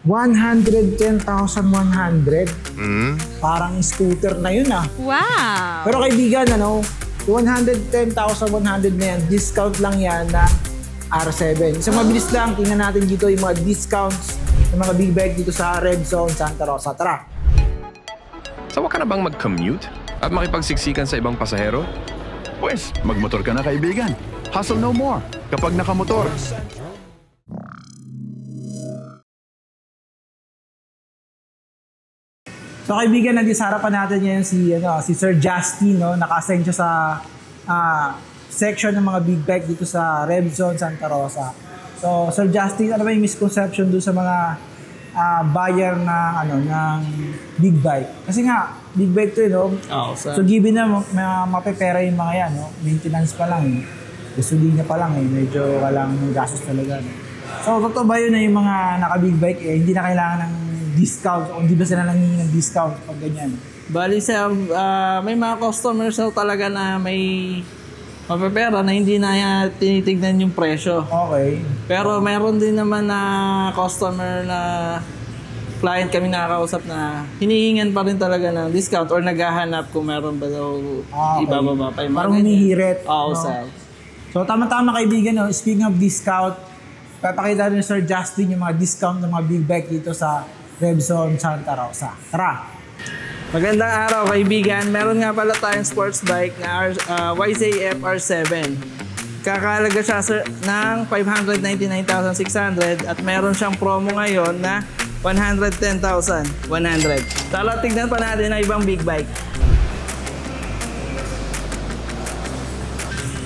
110,100. Parang scooter na yun ah. Wow! Pero kaibigan, ano, 110,100 na yan, discount lang yan ng R7. Isang mabilis lang, tingnan natin dito yung mga discounts ng mga big bike dito sa Red Zone Santa Rosa. Tara! Sawa ka na bang mag-commute at makipagsiksikan sa ibang pasahero? Pwes, magmotor ka na kaibigan. Hustle no more kapag nakamotor. So kaibigan, nandito sa harapan natin ngayon si Sir Justin, no? Naka-assign siya sa section ng mga big bike dito sa Red Zone Santa Rosa. So Sir Justin, ano ba yung misconception doon sa mga buyer ng big bike? Kasi nga, big bike to, no? So given na mapepera yung mga yan, no? Maintenance pa lang, gasolina pa lang, medyo kailangan ng gastos talaga. No? So totoo ba yun na yung mga naka-big bike, hindi na kailangan ng discount o hindi ba sila nangingi ng discount pag ganyan? Bali sir, may mga customers talaga na may mapepera na hindi na tinitignan yung presyo. Okay. Pero meron din naman na customer na client kami nakakausap na hinihingan pa rin talaga ng discount or naghahanap kung meron ba daw ibababa pa yung mga parang humihirit. Oo, no? sir. So tama-tama kaibigan, no? Speaking of discount, papakita rin Sir Justin yung mga discount ng mga big bike dito sa Red Zone Santa Rosa. Tara! Magandang araw kaibigan. Meron nga pala tayong sports bike na YZF R7. Kakalaga siya ng 599,600 at meron siyang promo ngayon na 110,100. Tara, tignan pa natin ang ibang big bike.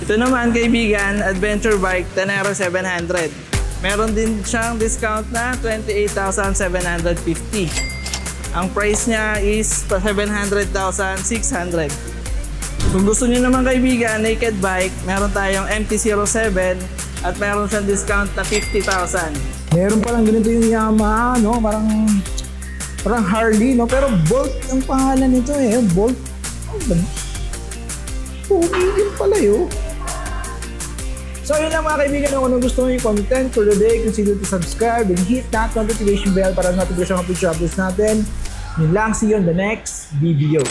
Ito naman kaibigan, adventure bike Tenero 700. Meron din siyang discount na 28,750. Ang price niya is 700,600. Kung gusto niyo naman kaibigan, naked bike, meron tayong MT-07 at meron siyang discount na 50,000. Meron palang ganito yung Yamaha, no? Parang Harley, no? Pero Bolt ang pangalan nito Bolt. Pumigil pala yun. So yun lang mga kaibigan, kung anong gusto nyo yung content for the day, consider to subscribe and hit that notification bell para notification ng future updates natin. Yun lang, see you on the next video.